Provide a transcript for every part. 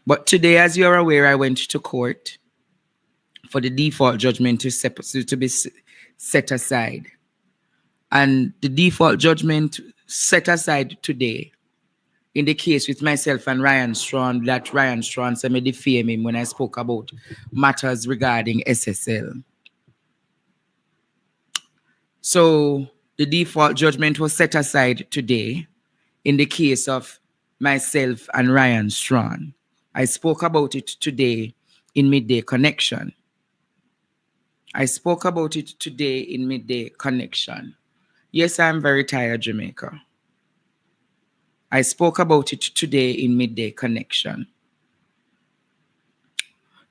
But today, as you're aware, I went to court for the default judgment to be set aside. And the default judgment set aside today in the case with myself and Ryan Strawn, that Ryan Strawn said me defame him when I spoke about matters regarding SSL. So the default judgment was set aside today in the case of myself and Ryan Strawn. I spoke about it today in Midday Connection. Yes, I'm very tired, Jamaica. I spoke about it today in Midday Connection.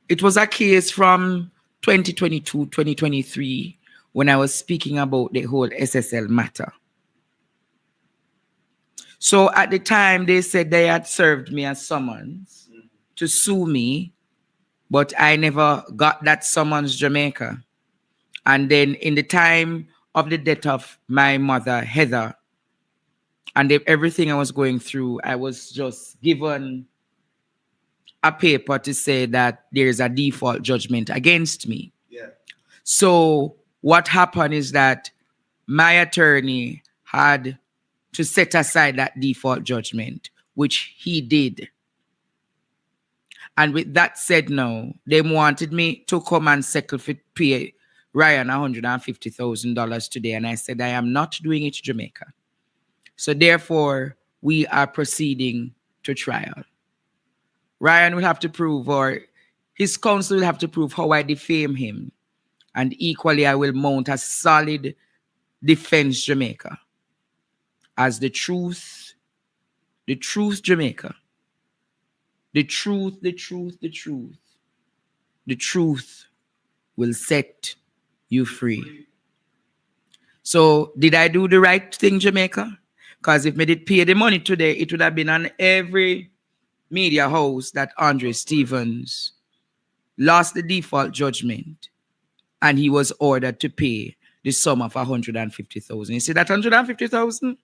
It was a case from 2022, 2023, when I was speaking about the whole SSL matter. So at the time, they said they had served me a summons to sue me, but I never got that summons, Jamaica. And then in the time of the death of my mother, Heather, and everything I was going through, I was just given a paper to say that there is a default judgment against me. Yeah. So what happened is that my attorney had to set aside that default judgment, which he did. And with that said now, they wanted me to come and settle for pay Ryan $150,000 today. And I said, I am not doing it, Jamaica. So therefore, we are proceeding to trial. Ryan will have to prove, or his counsel will have to prove how I defame him. And equally, I will mount a solid defense, Jamaica, as the truth, Jamaica. The truth will set you free. So did I do the right thing, Jamaica? Because if me did pay the money today, it would have been on every media house that Andre Stevens lost the default judgment and he was ordered to pay the sum of 150,000. You see, that 150,000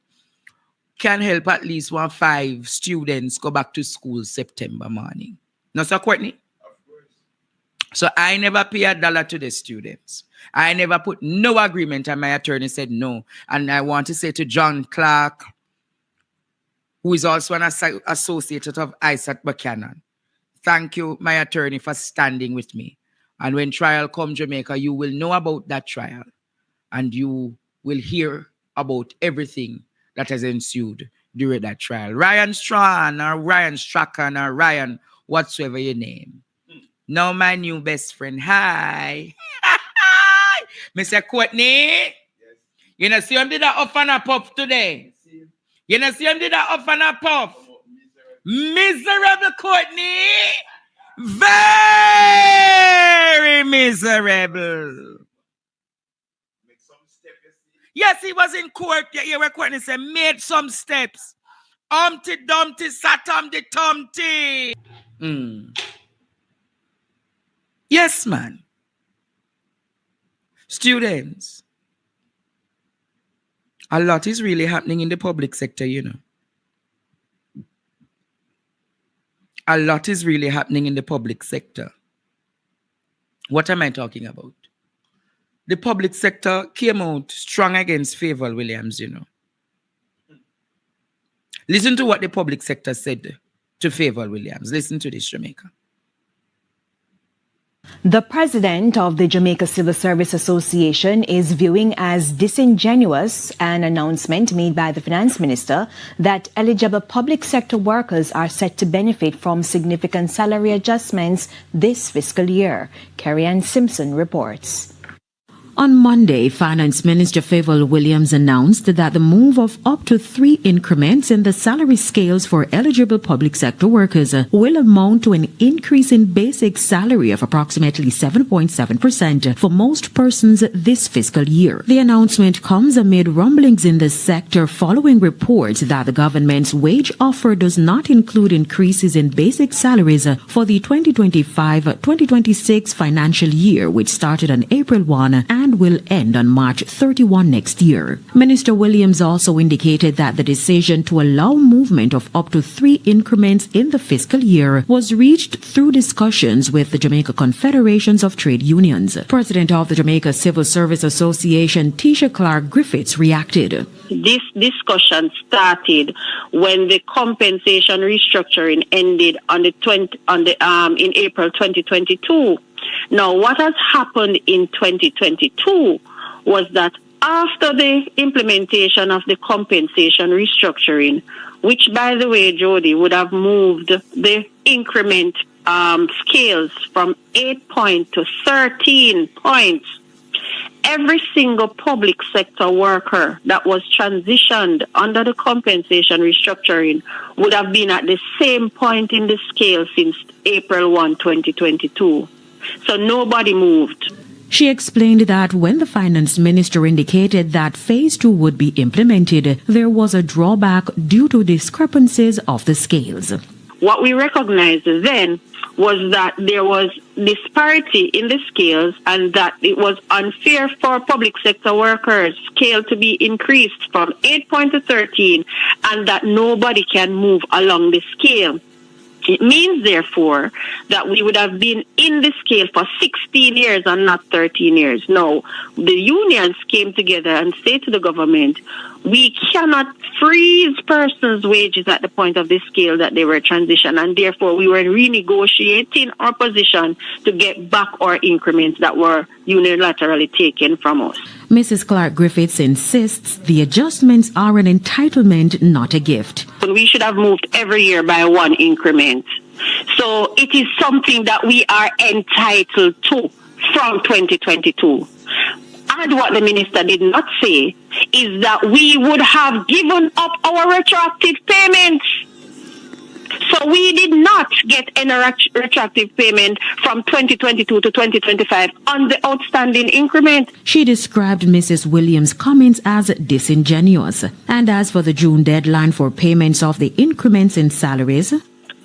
can help at least 5 students go back to school September morning. No, Sir Courtney? Of course. So I never pay $1 to the students. I never put no agreement, and my attorney said no. And I want to say to John Clark, who is also an associate of Isaac Buchanan, thank you, my attorney, for standing with me. And when trial comes, Jamaica, you will know about that trial. And you will hear about everything that has ensued during that trial. Ryan Strawn or Ryan STRACHAN or Ryan, whatsoever your name. Now my new best friend. Hi. Mr. Courtney. Yes. You know, see him did that off and a puff today. You know, see him did that off and a puff. Miserable Courtney. Very miserable. Yes, he was in court. Yeah, where Courtney said, made some steps. Humpty Dumpty sat on the Tumpty. Yes, man. Students, a lot is really happening in the public sector, you know. A lot is really happening in the public sector. What am I talking about? The public sector came out strong against Favour Williams, you know. Listen to what the public sector said to Favour Williams. Listen to this, Jamaica. The president of the Jamaica Civil Service Association is viewing as disingenuous an announcement made by the finance minister that eligible public sector workers are set to benefit from significant salary adjustments this fiscal year. Carrie-Ann Simpson reports. On Monday, Finance Minister Favour Williams announced that the move of up to 3 increments in the salary scales for eligible public sector workers will amount to an increase in basic salary of approximately 7.7% for most persons this fiscal year. The announcement comes amid rumblings in the sector following reports that the government's wage offer does not include increases in basic salaries for the 2025-2026 financial year, which started on April 1 and will end on March 31 next year. Minister Williams also indicated that the decision to allow movement of up to 3 increments in the fiscal year was reached through discussions with the Jamaica Confederations of Trade Unions. President of the Jamaica Civil Service Association, Tisha Clark Griffiths, reacted. This discussion started when the compensation restructuring ended in April 2022. Now, what has happened in 2022 was that after the implementation of the compensation restructuring, which, by the way, Jody, would have moved the increment scales from 8 points to 13 points, every single public sector worker that was transitioned under the compensation restructuring would have been at the same point in the scale since April 1, 2022. So nobody moved. She explained that when the finance minister indicated that phase 2 would be implemented, there was a drawback due to discrepancies of the scales. What we recognized then was that there was disparity in the scales and that it was unfair for public sector workers' scale to be increased from 8 points to 13 and that nobody can move along the scale. It means, therefore, that we would have been in the scale for 16 years and not 13 years. No, the unions came together and said to the government, we cannot freeze persons' wages at the point of the scale that they were transitioned, and therefore we were renegotiating our position to get back our increments that were unilaterally taken from us. Mrs. Clark Griffiths insists the adjustments are an entitlement, not a gift. We should have moved every year by 1 increment. So it is something that we are entitled to from 2022. And what the minister did not say is that we would have given up our retroactive payments. So we did not get any retroactive payment from 2022 to 2025 on the outstanding increment. She described Mrs. Williams' comments as disingenuous. And as for the June deadline for payments of the increments in salaries,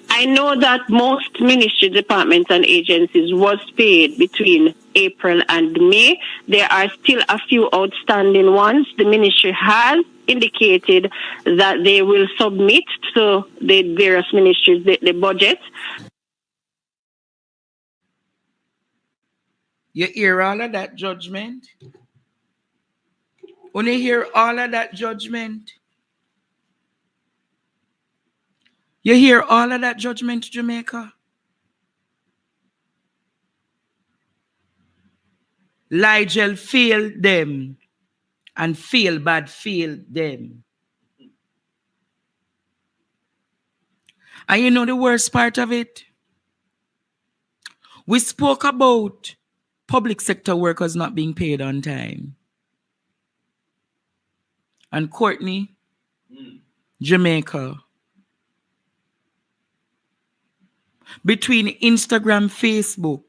I know that most ministry departments and agencies was paid between April and May. There are still a few outstanding ones. The ministry has indicated that they will submit to the various ministries the budget. You hear all of that judgment? When you hear all of that judgment? You hear all of that judgment, Jamaica? Ligel failed them and feel bad failed them. And you know the worst part of it? We spoke about public sector workers not being paid on time. And Courtney, Jamaica, between Instagram, Facebook,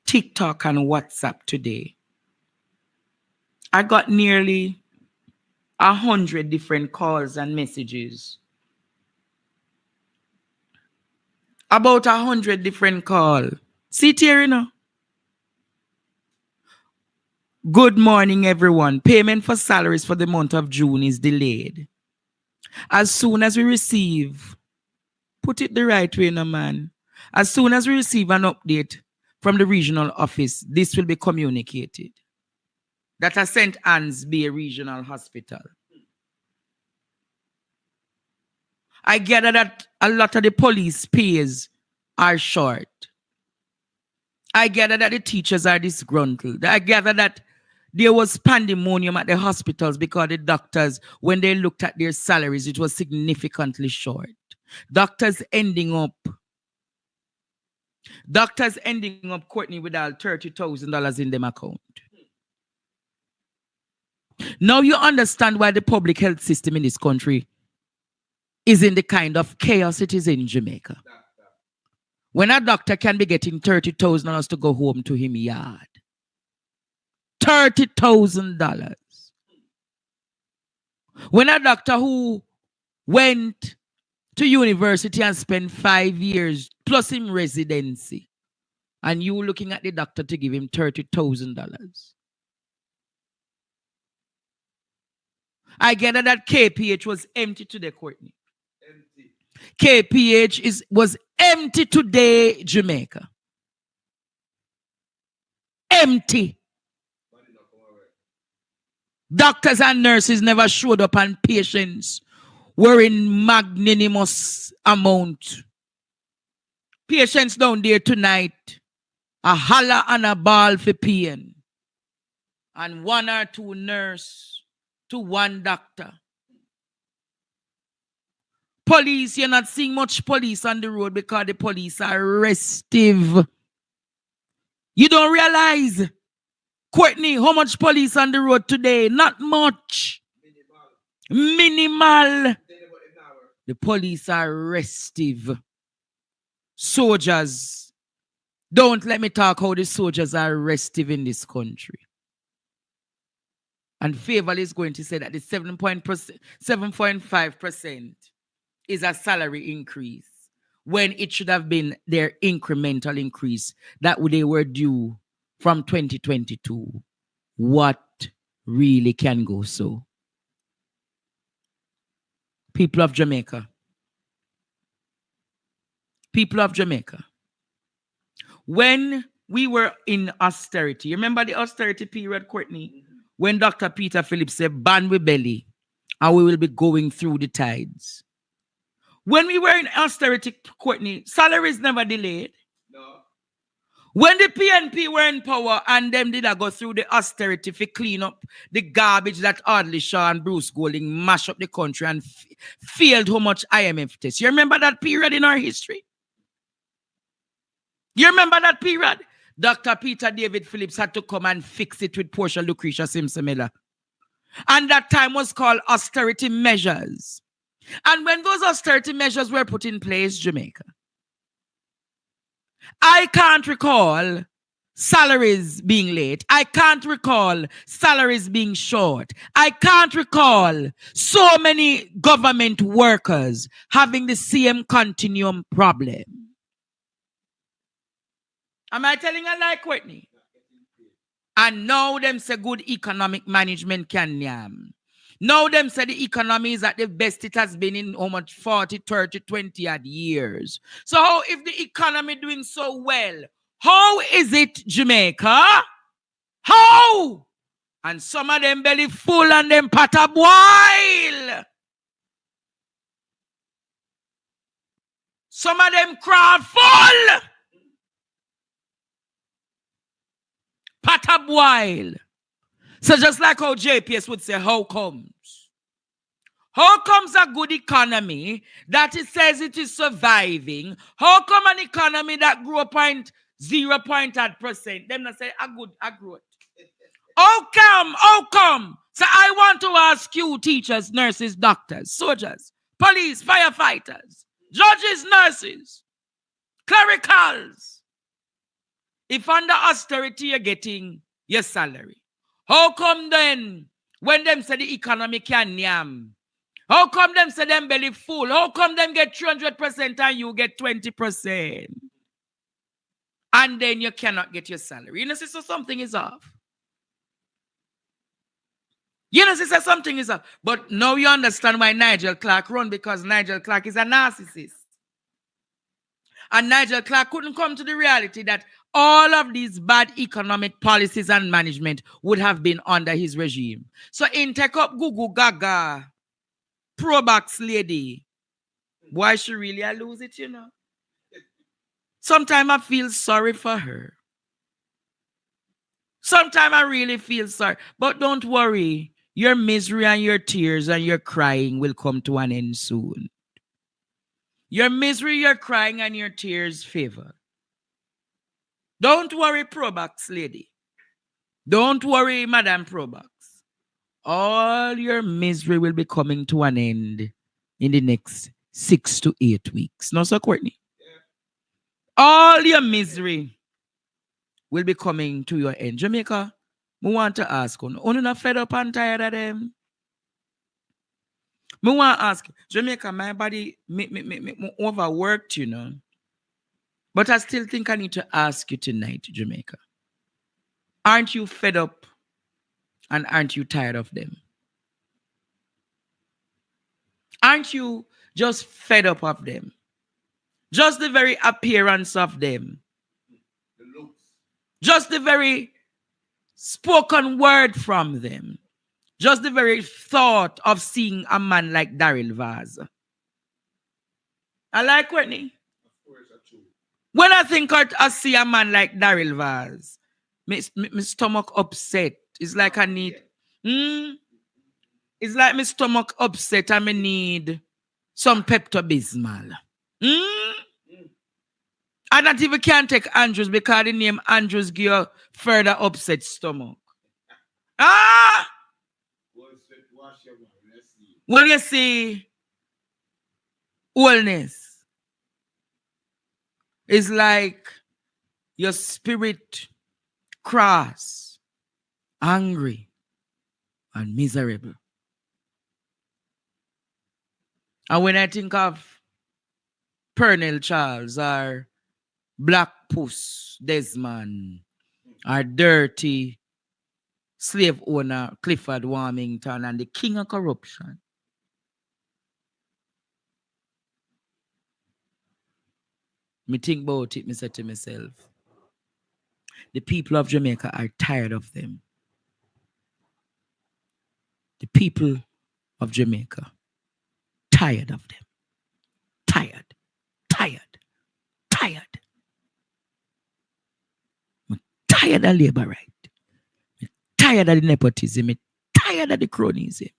TikTok, and WhatsApp today, I got nearly 100 different calls and messages. About 100 different calls. See it here, you know. Good morning, everyone. Payment for salaries for the month of June is delayed. As soon as we receive, put it the right way, no man. As soon as we receive an update from the regional office, this will be communicated. That is St. Anne's Bay Regional Hospital. I gather that a lot of the police pays are short. I gather that the teachers are disgruntled. I gather that there was pandemonium at the hospitals because the doctors, when they looked at their salaries, it was significantly short. Doctors ending up, Courtney, with all $30,000 in them account. Now you understand why the public health system in this country is in the kind of chaos it is in Jamaica. When a doctor can be getting $30,000 to go home to him yard. $30,000. When a doctor who went to university and spent 5 years plus in residency, and you looking at the doctor to give him $30,000. I gather that KPH was empty today, Courtney. KPH was empty today, Jamaica. Empty. Doctors and nurses never showed up, and patients were in magnanimous amount. Patients down there tonight, a holler and a ball for pain. And 1 or 2 nurse to 1 doctor. Police, you're not seeing much police on the road because the police are restive. You don't realize, Courtney, how much police on the road today? Not much. Minimal. The police are restive. Soldiers. Don't let me talk how the soldiers are restive in this country. And Favorly is going to say that the 7.5% is a salary increase when it should have been their incremental increase that they were due from 2022. What really can go so? People of Jamaica. People of Jamaica. When we were in austerity, remember the austerity period, Courtney? When Dr. Peter Phillips said, ban with belly, and we will be going through the tides. When we were in austerity, Courtney, salaries never delayed. No. When the PNP were in power and them did go through the austerity to clean up the garbage that Audley Shaw and Bruce Golding mash up the country and failed how much IMF tests. You remember that period in our history? You remember that period? Dr. Peter David Phillips had to come and fix it with Portia Lucretia Simpson Miller. And that time was called austerity measures. And when those austerity measures were put in place, Jamaica, I can't recall salaries being late. I can't recall salaries being short. I can't recall so many government workers having the same continuum problem. Am I telling a lie, Courtney? And now them say good economic management can yam. Now them say the economy is at the best it has been in how much 40, 30, 20 odd years. So how if the economy doing so well, how is it Jamaica? How? And some of them belly full and them pot a boil. Some of them crowd full. Pot a boil. So just like how JPS would say, how comes? How comes a good economy that it says it is surviving? How come an economy that grew 0.0%? Them not say a growth. How come? So I want to ask you, teachers, nurses, doctors, soldiers, police, firefighters, judges, nurses, clericals. If under austerity you're getting your salary, how come then when them say the economy can yam? How come them say them belly full? How come them get 300% and you get 20%? And then you cannot get your salary. You know, so something is off. You know, so something is off. But now you understand why Nigel Clark run, because Nigel Clark is a narcissist. And Nigel Clark couldn't come to the reality that all of these bad economic policies and management would have been under his regime. So in take up Gugu Gaga, pro-box lady, why she really lose it, you know? Sometimes I feel sorry for her. Sometimes I really feel sorry. But don't worry, your misery and your tears and your crying will come to an end soon. Your misery, your crying, and your tears favor. Don't worry, Probox lady. Don't worry, Madam Probox. All your misery will be coming to an end in the next 6 to 8 weeks. No, Sir Courtney? Yeah. All your misery will be coming to your end. Jamaica, we want to ask you, are you not fed up and tired of them? I want to ask, Jamaica, my body me overworked, you know. But I still think I need to ask you tonight, Jamaica. Aren't you fed up and aren't you tired of them? Aren't you just fed up of them? Just the very appearance of them. Just the very spoken word from them. Just the very thought of seeing a man like Daryl Vaz. I like Whitney. When I think I see a man like Daryl Vaz, my stomach upset. It's like I need... It's like my stomach upset and I need some Pepto-Bismol. I not even can take Andrews because the name Andrews give you further upset stomach. When you see wellness, it's like your spirit cross, angry, and miserable. And when I think of Pernell Charles or Black Puss Desmond or dirty slave owner Clifford Warmington and the king of corruption, me think about it, me say to myself, the people of Jamaica are tired of them. The people of Jamaica, tired of them. Tired. I'm tired of labor right. I'm tired of the nepotism. I'm tired of the cronyism.